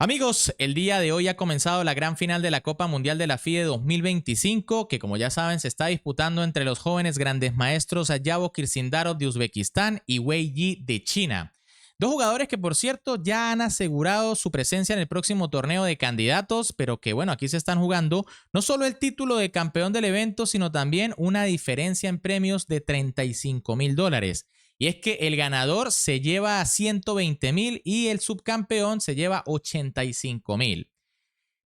Amigos, el día de hoy ha comenzado la gran final de la Copa Mundial de la FIDE 2025, que como ya saben se está disputando entre los jóvenes grandes maestros Ayabo Kirsindarov de Uzbekistán y Wei Yi de China. Dos jugadores que por cierto ya han asegurado su presencia en el próximo torneo de candidatos, pero que bueno, aquí se están jugando no solo el título de campeón del evento, sino también una diferencia en premios de $35,000. Y es que el ganador se lleva 120,000 y el subcampeón se lleva 85,000.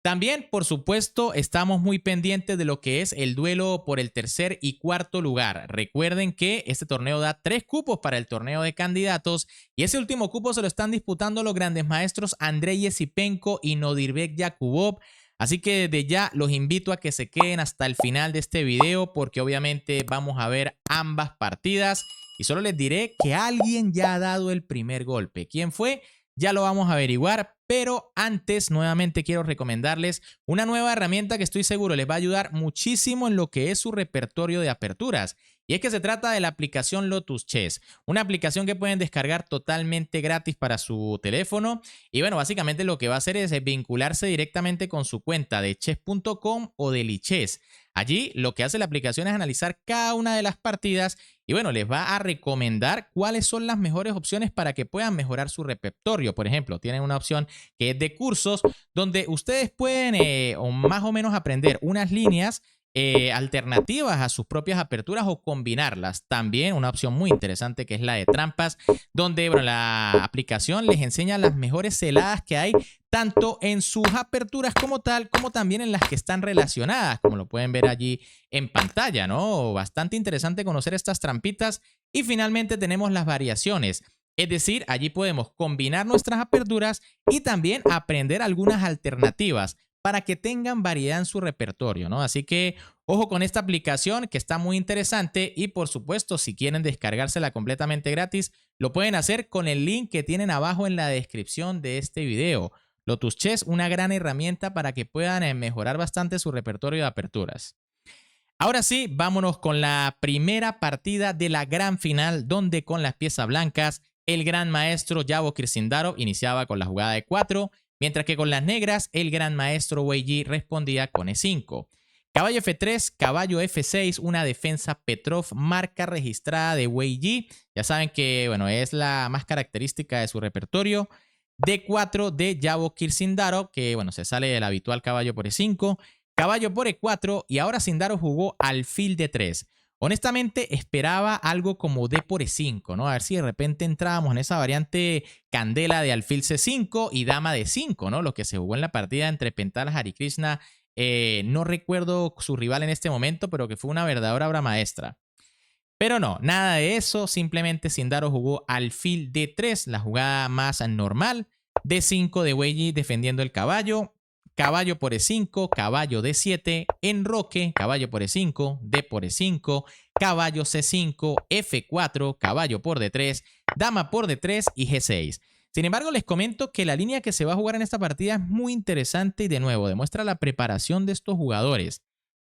También, por supuesto, estamos muy pendientes de lo que es el duelo por el tercer y cuarto lugar. Recuerden que este torneo da 3 cupos para el torneo de candidatos y ese último cupo se lo están disputando los grandes maestros Andrei Yesipenko y Nodirbek Yakubov. Así que desde ya los invito a que se queden hasta el final de este video porque obviamente vamos a ver ambas partidas y solo les diré que alguien ya ha dado el primer golpe. ¿Quién fue? Ya lo vamos a averiguar, pero antes nuevamente quiero recomendarles una nueva herramienta que estoy seguro les va a ayudar muchísimo en lo que es su repertorio de aperturas. Y es que se trata de la aplicación Lotus Chess, una aplicación que pueden descargar totalmente gratis para su teléfono. Y bueno, básicamente lo que va a hacer es vincularse directamente con su cuenta de chess.com o de Lichess. Allí lo que hace la aplicación es analizar cada una de las partidas y bueno, les va a recomendar cuáles son las mejores opciones para que puedan mejorar su repertorio. Por ejemplo, tienen una opción que es de cursos donde ustedes pueden o más o menos aprender unas líneas alternativas a sus propias aperturas o combinarlas. También una opción muy interesante que es la de trampas, donde bueno, la aplicación les enseña las mejores celadas que hay tanto en sus aperturas como tal, como también en las que están relacionadas, como lo pueden ver allí en pantalla, ¿no? Bastante interesante conocer estas trampitas. Y finalmente tenemos las variaciones. Es decir, allí podemos combinar nuestras aperturas y también aprender algunas alternativas para que tengan variedad en su repertorio, ¿no? Así que ojo con esta aplicación que está muy interesante y por supuesto si quieren descargársela completamente gratis, lo pueden hacer con el link que tienen abajo en la descripción de este video. Lotus Chess, una gran herramienta para que puedan mejorar bastante su repertorio de aperturas. Ahora sí, vámonos con la primera partida de la gran final, donde con las piezas blancas, el gran maestro Ayabo Kirsindarov iniciaba con la jugada de 4, mientras que con las negras, el gran maestro Wei Yi respondía con E5. Caballo F3, caballo F6, una defensa Petrov, marca registrada de Wei Yi. Ya saben que bueno, es la más característica de su repertorio. D4 de Ayabo Kirsindarov, que bueno, se sale del habitual caballo por E5. Caballo por E4 y ahora Sindarov jugó alfil D3. Honestamente esperaba algo como D por E5, ¿no? A ver si de repente entrábamos en esa variante candela de alfil C5 y dama D5, ¿no? Lo que se jugó en la partida entre Pental Harikrishna, no recuerdo su rival en este momento, pero que fue una verdadera obra maestra. Pero no, nada de eso, simplemente Sindarov jugó alfil D3, la jugada más normal. D5 de Wei Yi defendiendo el caballo. Caballo por E5, caballo D7, enroque, caballo por E5, D por E5, caballo C5, F4, caballo por D3, dama por D3 y G6. Sin embargo, les comento que la línea que se va a jugar en esta partida es muy interesante y de nuevo demuestra la preparación de estos jugadores.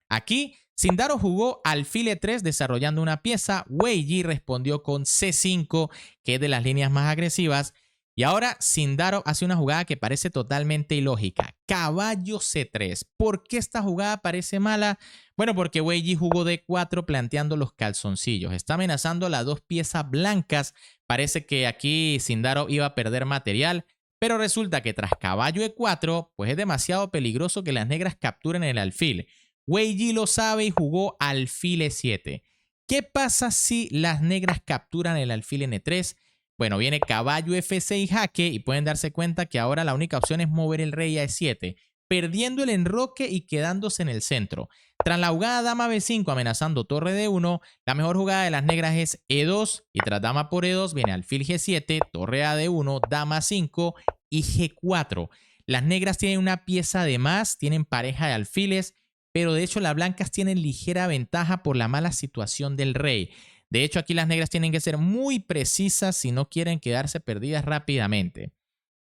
Aquí, Sindarov jugó alfil E3 desarrollando una pieza, Wei Yi respondió con C5, que es de las líneas más agresivas, y ahora Sindarov hace una jugada que parece totalmente ilógica. Caballo C3. ¿Por qué esta jugada parece mala? Bueno, porque Wei Yi jugó D4 planteando los calzoncillos. Está amenazando las dos piezas blancas. Parece que aquí Sindarov iba a perder material. Pero resulta que tras caballo E4, pues es demasiado peligroso que las negras capturen el alfil. Wei Yi lo sabe y jugó alfil E7. ¿Qué pasa si las negras capturan el alfil en E3? Bueno, viene caballo F6 jaque y pueden darse cuenta que ahora la única opción es mover el rey a E7, perdiendo el enroque y quedándose en el centro. Tras la jugada dama B5 amenazando torre D1, la mejor jugada de las negras es E2 y tras dama por E2 viene alfil G7, torre a D1, dama 5 y G4. Las negras tienen una pieza de más, tienen pareja de alfiles, pero de hecho las blancas tienen ligera ventaja por la mala situación del rey. De hecho, aquí las negras tienen que ser muy precisas si no quieren quedarse perdidas rápidamente.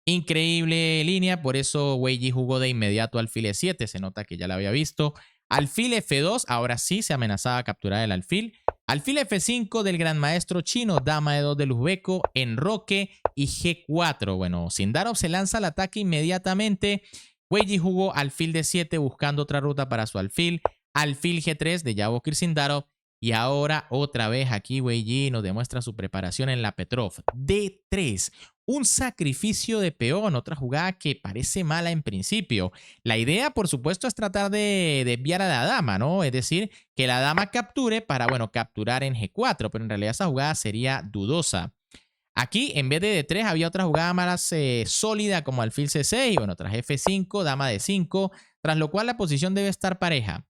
Increíble línea, por eso Wei Yi jugó de inmediato alfil E7, se nota que ya la había visto. Alfil F2, ahora sí se amenazaba capturar el alfil. Alfil F5 del gran maestro chino, dama E2 del uzbeco, enroque, y G4. Bueno, Sindarov se lanza al ataque inmediatamente. Wei Yi jugó alfil D7 buscando otra ruta para su alfil G3 de Yabokir Sindarov. Y ahora otra vez aquí Wei Yi nos demuestra su preparación en la Petrov. D3, un sacrificio de peón, otra jugada que parece mala en principio. La idea, por supuesto, es tratar de desviar a la dama, ¿no? Es decir, que la dama capture para, bueno, capturar en G4, pero en realidad esa jugada sería dudosa. Aquí, en vez de D3, había otra jugada más sólida como alfil C6, bueno, tras F5, dama D5, tras lo cual la posición debe estar pareja.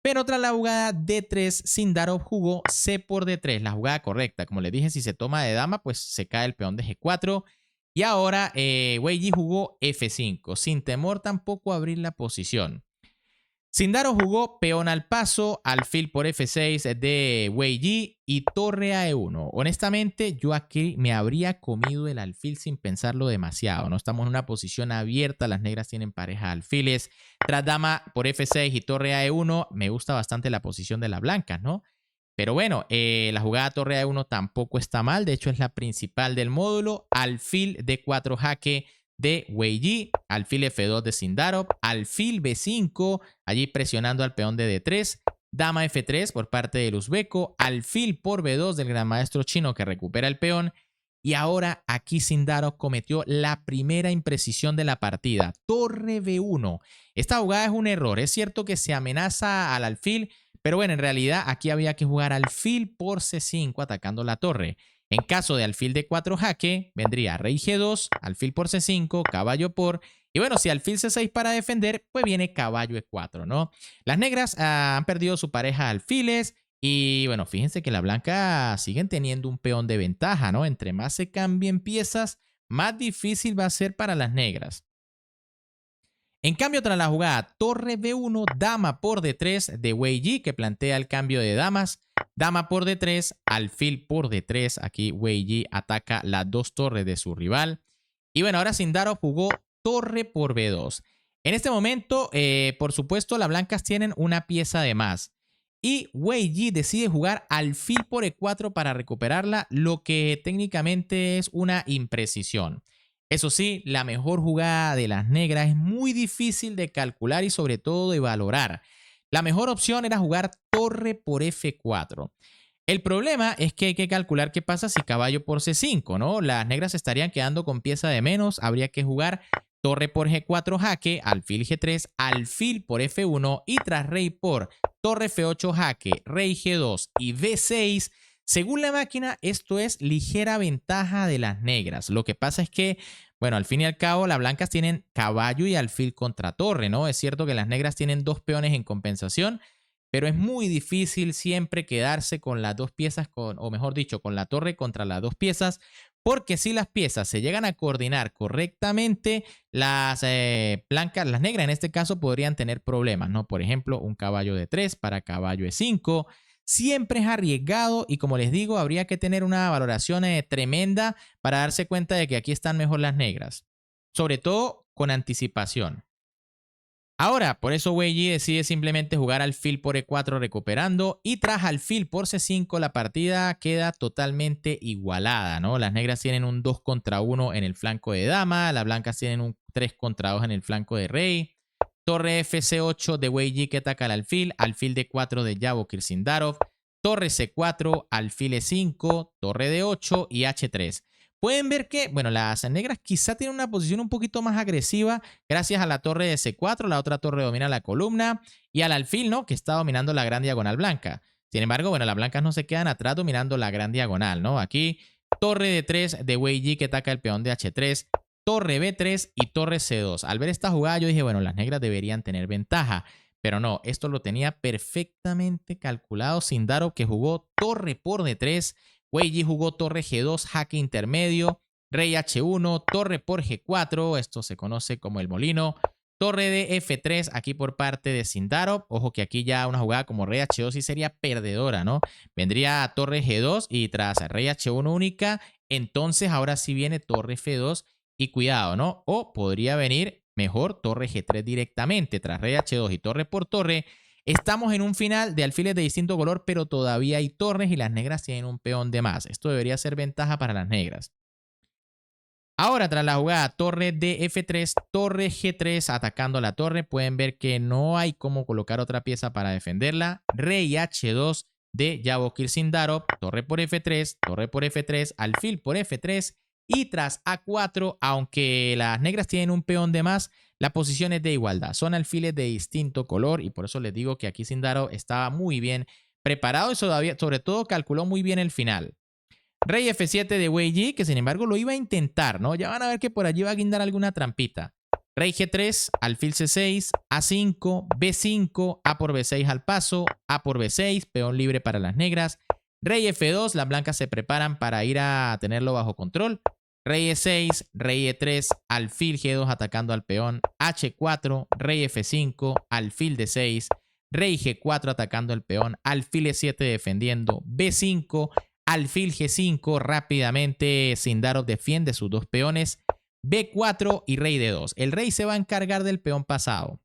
Pero tras la jugada D3, Sindarov jugó C por D3, la jugada correcta. Como les dije, si se toma de dama, pues se cae el peón de G4. Y ahora Wei Yi jugó F5, sin temor tampoco a abrir la posición. Sindarov jugó peón al paso, alfil por F6 de Wei Yi y torre a E1. Honestamente, yo aquí me habría comido el alfil sin pensarlo demasiado. No estamos en una posición abierta, las negras tienen pareja de alfiles. Tras dama por F6 y torre a E1, me gusta bastante la posición de las blancas, ¿no? Pero bueno, la jugada torre a E1 tampoco está mal, de hecho es la principal del módulo. Alfil D4 jaque de Wei Yi, alfil F2 de Sindarov, alfil B5, allí presionando al peón de D3, dama F3 por parte del uzbeco, alfil por B2 del gran maestro chino que recupera el peón. Y ahora aquí Sindarov cometió la primera imprecisión de la partida, torre B1. Esta jugada es un error, es cierto que se amenaza al alfil, pero bueno, en realidad aquí había que jugar alfil por C5 atacando la torre. En caso de alfil D4 jaque, vendría rey G2, alfil por C5, caballo por... Y bueno, si alfil C6 para defender, pues viene caballo E4, ¿no? Las negras han perdido su pareja de alfiles y bueno, fíjense que la blanca siguen teniendo un peón de ventaja, ¿no? Entre más se cambien piezas, más difícil va a ser para las negras. En cambio, tras la jugada torre B1, dama por D3 de Wei Yi, que plantea el cambio de damas, dama por D3, alfil por D3, aquí Wei Yi ataca las dos torres de su rival. Y bueno, ahora Sindarov jugó torre por B2. En este momento, por supuesto, las blancas tienen una pieza de más. Y Wei Yi decide jugar alfil por E4 para recuperarla, lo que técnicamente es una imprecisión. Eso sí, la mejor jugada de las negras es muy difícil de calcular y sobre todo de valorar. La mejor opción era jugar torre por F4. El problema es que hay que calcular qué pasa si caballo por C5, ¿no? Las negras estarían quedando con pieza de menos, habría que jugar torre por G4 jaque, alfil G3, alfil por F1 y tras rey por torre F8 jaque, rey G2 y B6. Según la máquina, esto es ligera ventaja de las negras. Lo que pasa es que, bueno, al fin y al cabo, las blancas tienen caballo y alfil contra torre, ¿no? Es cierto que las negras tienen dos peones en compensación, pero es muy difícil siempre quedarse con las dos piezas, o mejor dicho, con la torre contra las dos piezas, porque si las piezas se llegan a coordinar correctamente, las blancas, las negras en este caso, podrían tener problemas, ¿no? Por ejemplo, un caballo de 3 para caballo E5. Siempre es arriesgado y como les digo, habría que tener una valoración tremenda para darse cuenta de que aquí están mejor las negras. Sobre todo con anticipación. Ahora, por eso Wei Yi decide simplemente jugar alfil por E4 recuperando y tras alfil por C5 la partida queda totalmente igualada, ¿no? Las negras tienen un 2 contra 1 en el flanco de dama, las blancas tienen un 3 contra 2 en el flanco de rey. Torre FC8 de Wei Yi que ataca al alfil D4 de Yabokir Sindarov, torre C4, alfil E5, torre D8 y H3. Pueden ver que, bueno, las negras quizá tienen una posición un poquito más agresiva gracias a la torre de C4, la otra torre domina la columna y al alfil, ¿no? Que está dominando la gran diagonal blanca. Sin embargo, bueno, las blancas no se quedan atrás dominando la gran diagonal, ¿no? Aquí, torre D3 de Wei Yi que ataca el peón de H3, torre B3 y torre C2. Al ver esta jugada yo dije, bueno, las negras deberían tener ventaja. Pero no, esto lo tenía perfectamente calculado Sindarov, que jugó torre por D3. Wei Yi jugó torre G2, jaque intermedio. Rey H1, torre por G4. Esto se conoce como el molino. Torre de F3 aquí por parte de Sindarov. Ojo que aquí ya una jugada como rey H2 sí sería perdedora, ¿no? Vendría torre G2 y tras rey H1 única, entonces ahora sí viene torre F2. Y cuidado, ¿no? O podría venir mejor torre G3 directamente, tras rey H2 y torre por torre. Estamos en un final de alfiles de distinto color, pero todavía hay torres y las negras tienen un peón de más. Esto debería ser ventaja para las negras. Ahora, tras la jugada torre de F3, torre G3 atacando la torre, pueden ver que no hay cómo colocar otra pieza para defenderla. Rey H2 de Yabokir Sindarov, torre por F3, alfil por F3 y tras A4, aunque las negras tienen un peón de más, la posición es de igualdad. Son alfiles de distinto color y por eso les digo que aquí Sindarov estaba muy bien preparado y sobre todo calculó muy bien el final. Rey F7 de Wei Yi, que sin embargo lo iba a intentar, ¿no? Ya van a ver que por allí va a guindar alguna trampita. Rey G3, alfil C6, A5, B5, A por B6 al paso, A por B6, peón libre para las negras. Rey F2, las blancas se preparan para ir a tenerlo bajo control. Rey E6, Rey E3, alfil G2 atacando al peón. H4, Rey F5, alfil D6, Rey G4 atacando el peón. Alfil E7 defendiendo. B5, alfil G5, rápidamente Sindarov defiende sus dos peones. B4 y Rey D2. El rey se va a encargar del peón pasado.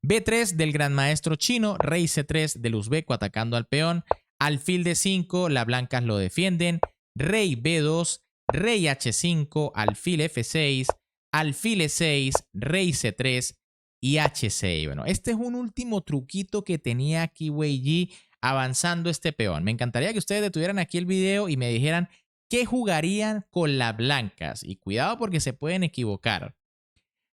B3 del gran maestro chino, Rey C3 del uzbeco atacando al peón. Alfil D5, las blancas lo defienden. Rey B2, Rey H5, alfil F6, alfil E6, Rey C3 y H6. Bueno, este es un último truquito que tenía aquí Wei Yi avanzando este peón. Me encantaría que ustedes detuvieran aquí el video y me dijeran qué jugarían con las blancas. Y cuidado porque se pueden equivocar.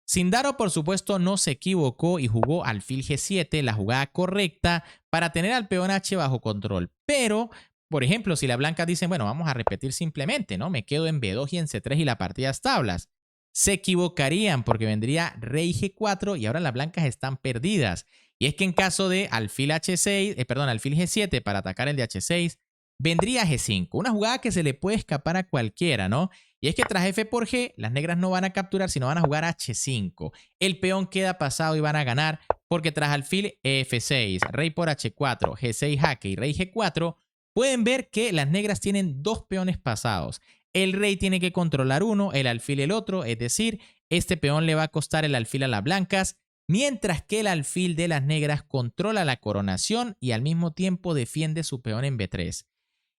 Sindarov, por supuesto, no se equivocó y jugó alfil G7, la jugada correcta para tener al peón H bajo control. Pero, por ejemplo, si las blancas dicen, bueno, vamos a repetir simplemente, ¿no? Me quedo en B2 y en C3 y la partida es tablas. Se equivocarían porque vendría Rey G4 y ahora las blancas están perdidas. Y es que en caso de alfil alfil G7 para atacar el de H6, vendría G5. Una jugada que se le puede escapar a cualquiera, ¿no? Y es que tras F por G, las negras no van a capturar, sino van a jugar H5. El peón queda pasado y van a ganar porque tras alfil F6, Rey por H4, G6 jaque y Rey G4, pueden ver que las negras tienen dos peones pasados. El rey tiene que controlar uno, el alfil el otro, es decir, este peón le va a costar el alfil a las blancas, mientras que el alfil de las negras controla la coronación y al mismo tiempo defiende su peón en B3.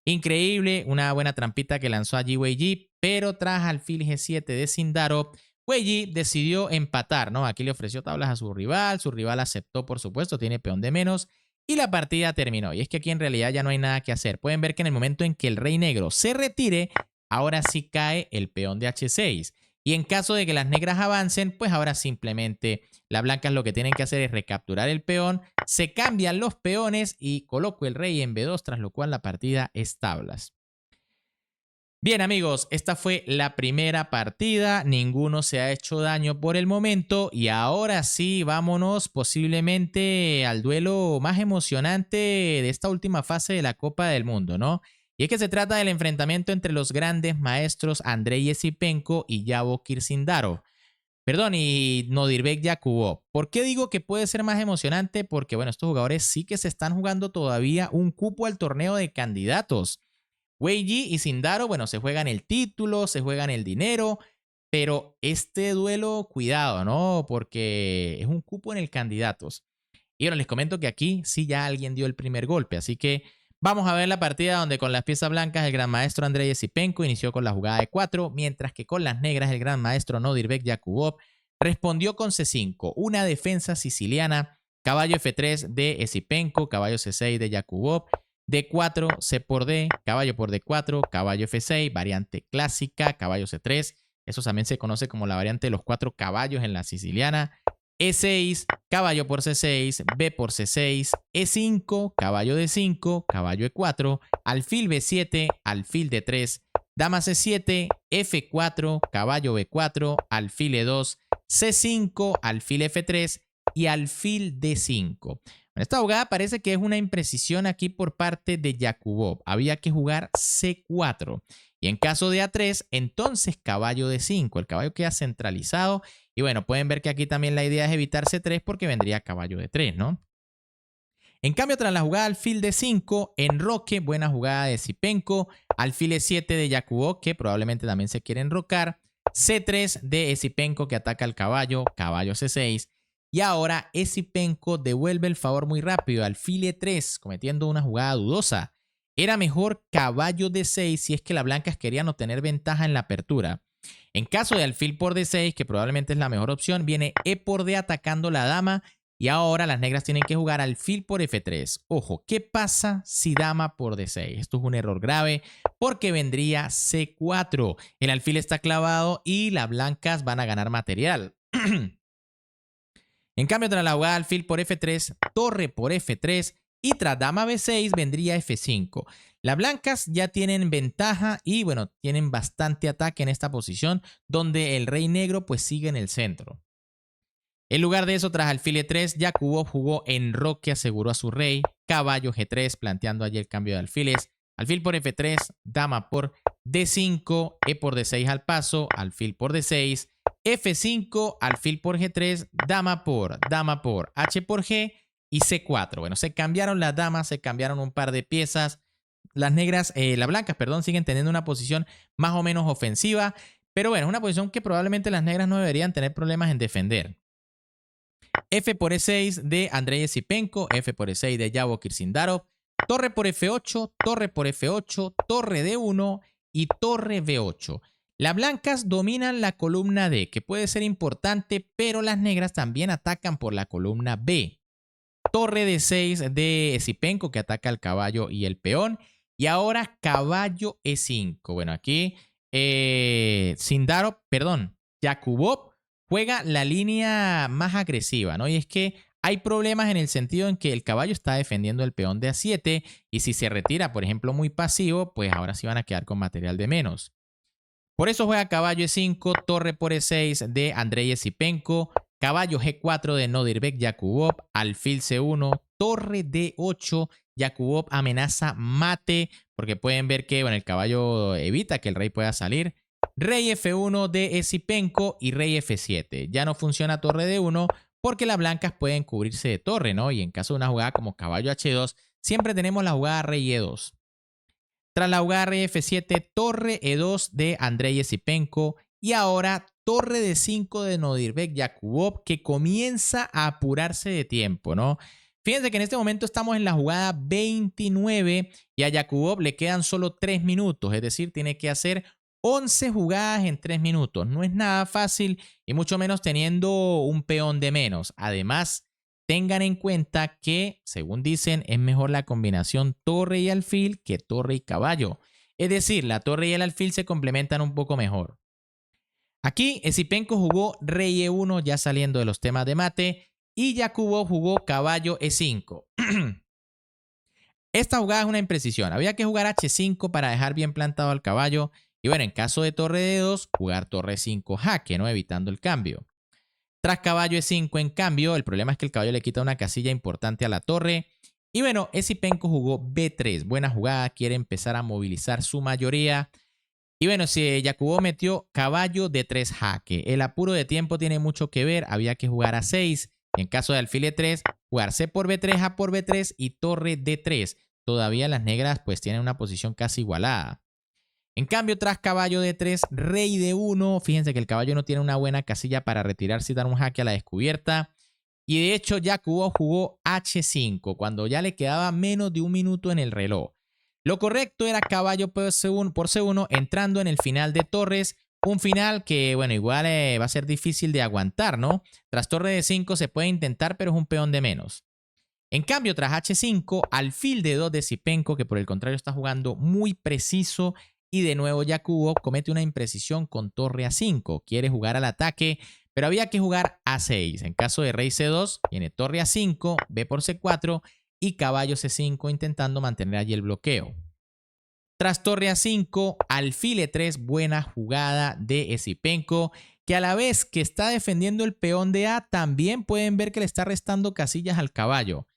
Increíble, una buena trampita que lanzó allí Wei Yi, pero tras alfil G7 de Sindarov, Wei Yi decidió empatar, ¿no? Aquí le ofreció tablas a su rival aceptó, por supuesto, tiene peón de menos y la partida terminó. Y es que aquí en realidad ya no hay nada que hacer. Pueden ver que en el momento en que el rey negro se retire, ahora sí cae el peón de H6. Y en caso de que las negras avancen, pues ahora simplemente las blancas lo que tienen que hacer es recapturar el peón, se cambian los peones y coloco el rey en B2, tras lo cual la partida es tablas. Bien amigos, esta fue la primera partida, ninguno se ha hecho daño por el momento y ahora sí vámonos posiblemente al duelo más emocionante de esta última fase de la Copa del Mundo, ¿no? Y es que se trata del enfrentamiento entre los grandes maestros Andrei Esipenko y Yabokir Sindarov. Perdón, y Nodirbek Yakubov. ¿Por qué digo que puede ser más emocionante? Porque, bueno, estos jugadores sí que se están jugando todavía un cupo al torneo de candidatos. Wei Yi y Sindarov, bueno, se juegan el título, se juegan el dinero, pero este duelo, cuidado, ¿no? Porque es un cupo en el candidatos. Y bueno, les comento que aquí sí ya alguien dio el primer golpe, así que vamos a ver la partida donde con las piezas blancas el gran maestro Andrei Esipenko inició con la jugada de 4, mientras que con las negras el gran maestro Nodirbek Yakubov respondió con C5, una defensa siciliana, caballo F3 de Esipenko, caballo C6 de Yakubov, D4, C por D, caballo por D4, caballo F6, variante clásica, caballo C3, eso también se conoce como la variante de los 4 caballos en la siciliana, E6, caballo por C6, B por C6, E5, caballo D5, caballo E4, alfil B7, alfil D3, dama C7, F4, caballo B4, alfil E2, C5, alfil F3 y alfil D5. Esta jugada parece que es una imprecisión aquí por parte de Yakubov. Había que jugar C4. Y en caso de A3, entonces caballo D5. El caballo queda centralizado. Y bueno, pueden ver que aquí también la idea es evitar C3 porque vendría caballo D3, ¿no? En cambio, tras la jugada alfil D5, enroque, buena jugada de Esipenko. Alfil E7 de Yakubov, que probablemente también se quiere enrocar. C3 de Esipenko, que ataca al caballo. Caballo C6. Y ahora Esipenko devuelve el favor muy rápido, alfil E3, cometiendo una jugada dudosa. Era mejor caballo D6 si es que las blancas querían obtener ventaja en la apertura. En caso de alfil por D6, que probablemente es la mejor opción, viene E por D atacando la dama. Y ahora las negras tienen que jugar alfil por F3. Ojo, ¿qué pasa si dama por D6? Esto es un error grave porque vendría C4. El alfil está clavado y las blancas van a ganar material. En cambio, tras la jugada alfil por F3, torre por F3 y tras dama B6 vendría F5. Las blancas ya tienen ventaja y bueno, tienen bastante ataque en esta posición donde el rey negro pues sigue en el centro. En lugar de eso, tras alfil E3, Yakubov jugó enroque, aseguró a su rey, caballo G3, planteando allí el cambio de alfiles, alfil por F3, dama por D5, E por D6 al paso, alfil por D6, F5, alfil por G3, dama por H por G y C4. Bueno, se cambiaron las damas, se cambiaron un par de piezas. Las blancas, perdón, siguen teniendo una posición más o menos ofensiva, pero bueno, es una posición que probablemente las negras no deberían tener problemas en defender. F por E6 de Andrei Esipenko, F por E6 de Yavo Kirsindarov, torre por F8, torre por F8, torre D1 y torre B8. Las blancas dominan la columna D, que puede ser importante, pero las negras también atacan por la columna B. Torre D6 de Esipenko, que ataca al caballo y el peón. Y ahora caballo E5. Bueno, aquí Yakubov juega la línea más agresiva, ¿no? Y es que hay problemas en el sentido en que el caballo está defendiendo el peón de A7 y si se retira, por ejemplo, muy pasivo, pues ahora sí van a quedar con material de menos. Por eso juega caballo E5, torre por E6 de Andrei Esipenko, caballo G4 de Nodirbek Yakubov, alfil C1, torre D8, Yakubov amenaza mate, porque pueden ver que bueno, el caballo evita que el rey pueda salir. Rey F1 de Esipenko y rey F7. Ya no funciona torre D1 porque las blancas pueden cubrirse de torre, ¿no? Y en caso de una jugada como caballo H2, siempre tenemos la jugada rey E2. Tras la jugada rey F7, torre E2 de Andrei Esipenko y ahora torre D5 de Nodirbek Yakubov, que comienza a apurarse de tiempo, ¿no? Fíjense que en este momento estamos en la jugada 29 y a Yakubov le quedan solo 3 minutos, es decir, tiene que hacer 11 jugadas en 3 minutos. No es nada fácil y mucho menos teniendo un peón de menos. Además, tengan en cuenta que, según dicen, es mejor la combinación torre y alfil que torre y caballo. Es decir, la torre y el alfil se complementan un poco mejor. Aquí, Esipenko jugó rey E1 ya saliendo de los temas de mate y Yakubov jugó caballo E5. Esta jugada es una imprecisión. Había que jugar H5 para dejar bien plantado al caballo. Y bueno, en caso de torre D2, jugar torre 5 jaque, ¿no? Evitando el cambio. Tras caballo E5, en cambio, el problema es que el caballo le quita una casilla importante a la torre. Y bueno, Esipenko jugó B3. Buena jugada, quiere empezar a movilizar su mayoría. Y bueno, si Yakubov metió caballo D3 jaque. El apuro de tiempo tiene mucho que ver. Había que jugar A6. En caso de alfil E3, jugar C por B3, A por B3 y torre D3. Todavía las negras pues tienen una posición casi igualada. En cambio, tras caballo D3, rey D1, fíjense que el caballo no tiene una buena casilla para retirarse y dar un jaque a la descubierta. Y de hecho, Yakubov jugó H5 cuando ya le quedaba menos de un minuto en el reloj. Lo correcto era caballo por C1 entrando en el final de torres. Un final que, bueno, igual va a ser difícil de aguantar, ¿no? Tras torre D5 se puede intentar, pero es un peón de menos. En cambio, tras H5, alfil D2 de Esipenko, que por el contrario está jugando muy preciso. Y de nuevo Yakubov comete una imprecisión con torre A5. Quiere jugar al ataque, pero había que jugar A6. En caso de rey C2, viene torre A5, B por C4 y caballo C5 intentando mantener allí el bloqueo. Tras torre A5, alfil E3, buena jugada de Esipenko, que a la vez que está defendiendo el peón de A, también pueden ver que le está restando casillas al caballo.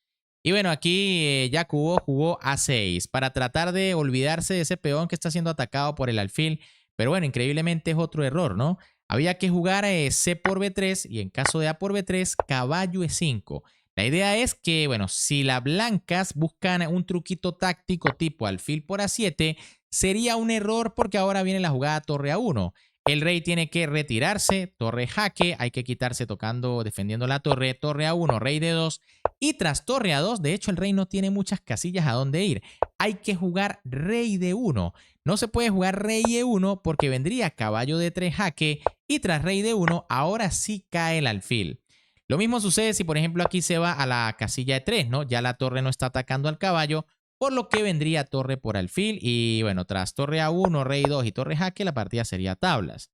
Y bueno, aquí Yakubov jugó A6 para tratar de olvidarse de ese peón que está siendo atacado por el alfil. Pero bueno, increíblemente es otro error, ¿no? Había que jugar C por B3 y en caso de A por B3, caballo E5. La idea es que, bueno, si las blancas buscan un truquito táctico tipo alfil por A7, sería un error porque ahora viene la jugada torre A1. El rey tiene que retirarse, torre jaque, hay que quitarse tocando, defendiendo la torre, torre A1, rey D2 y tras torre A2, de hecho el rey no tiene muchas casillas a dónde ir. Hay que jugar rey D1. No se puede jugar rey E1 porque vendría caballo D3 jaque y tras rey D1 ahora sí cae el alfil. Lo mismo sucede si por ejemplo aquí se va a la casilla E3, ¿no? Ya la torre no está atacando al caballo, por lo que vendría torre por alfil y bueno, tras torre A1, rey 2 y torre jaque la partida sería tablas.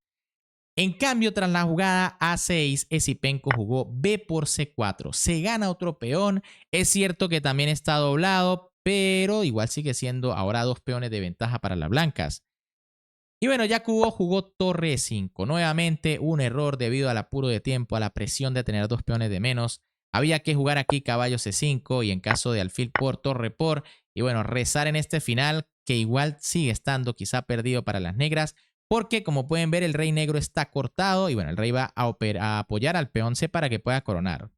En cambio, tras la jugada A6, Esipenko jugó B por C4. Se gana otro peón. Es cierto que también está doblado, pero igual sigue siendo ahora 2 peones de ventaja para las blancas. Y bueno, Yakubo jugó torre E5. Nuevamente un error debido al apuro de tiempo, a la presión de tener 2 peones de menos. Había que jugar aquí caballo C5 y en caso de alfil por, torre por. Y bueno, rezar en este final que igual sigue estando quizá perdido para las negras. Porque como pueden ver el rey negro está cortado y bueno, el rey va a apoyar al peón C para que pueda coronar.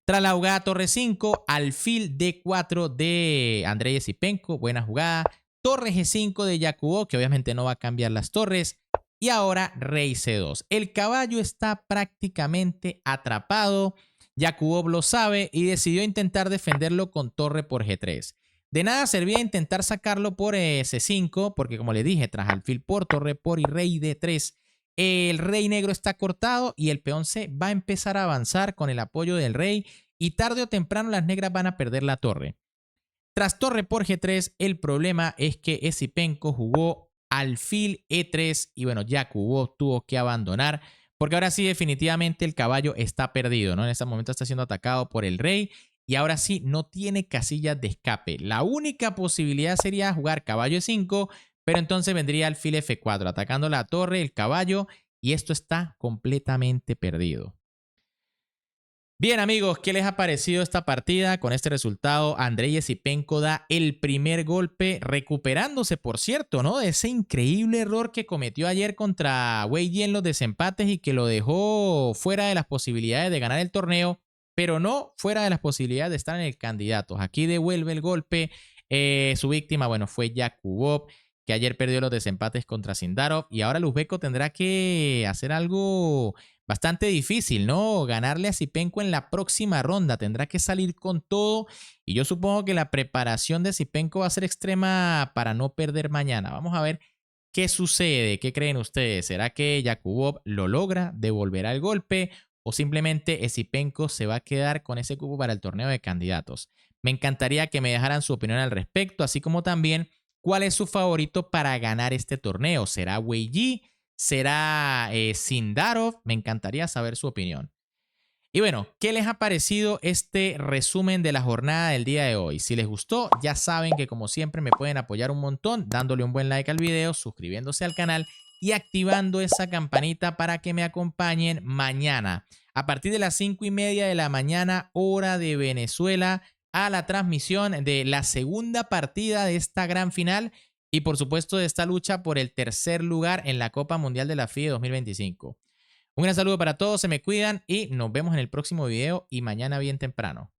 Tras la jugada torre 5, alfil D4 de Andrei Esipenko, buena jugada. Torre G5 de Yakubo, que obviamente no va a cambiar las torres. Y ahora rey C2. El caballo está prácticamente atrapado. Yakubo lo sabe y decidió intentar defenderlo con torre por G3. De nada servía intentar sacarlo por C5, porque como le dije, tras alfil por, torre por y rey D3, el rey negro está cortado y el peón C va a empezar a avanzar con el apoyo del rey y tarde o temprano las negras van a perder la torre. Tras torre por G3, el problema es que Esipenko jugó alfil E3 y bueno, Yakubo tuvo que abandonar porque ahora sí definitivamente el caballo está perdido, ¿no? En este momento está siendo atacado por el rey y ahora sí no tiene casillas de escape. La única posibilidad sería jugar caballo E5, pero entonces vendría alfil F4, atacando la torre, el caballo, y esto está completamente perdido. Bien amigos, ¿qué les ha parecido esta partida? Con este resultado, Andrei Esipenko da el primer golpe, recuperándose, por cierto, ¿no? De ese increíble error que cometió ayer contra Wei Yi en los desempates y que lo dejó fuera de las posibilidades de ganar el torneo, pero no fuera de las posibilidades de estar en el candidato. Aquí devuelve el golpe. Su víctima, bueno, fue Yakubov, que ayer perdió los desempates contra Sindarov y ahora el uzbeco tendrá que hacer algo bastante difícil, ¿no? Ganarle a Esipenko en la próxima ronda. Tendrá que salir con todo y yo supongo que la preparación de Esipenko va a ser extrema para no perder mañana. Vamos a ver qué sucede. ¿Qué creen ustedes? ¿Será que Yakubov lo logra? ¿Devolverá el golpe? ¿O simplemente Esipenko se va a quedar con ese cupo para el torneo de candidatos? Me encantaría que me dejaran su opinión al respecto, así como también cuál es su favorito para ganar este torneo. ¿Será Wei Yi? ¿Será Sindarov? Me encantaría saber su opinión. Y bueno, ¿qué les ha parecido este resumen de la jornada del día de hoy? Si les gustó, ya saben que como siempre me pueden apoyar un montón dándole un buen like al video, suscribiéndose al canal y activando esa campanita para que me acompañen mañana a partir de las 5:30 de la mañana, hora de Venezuela, a la transmisión de la segunda partida de esta gran final y por supuesto de esta lucha por el tercer lugar en la Copa Mundial de la FIDE 2025. Un gran saludo para todos, se me cuidan y nos vemos en el próximo video y mañana bien temprano.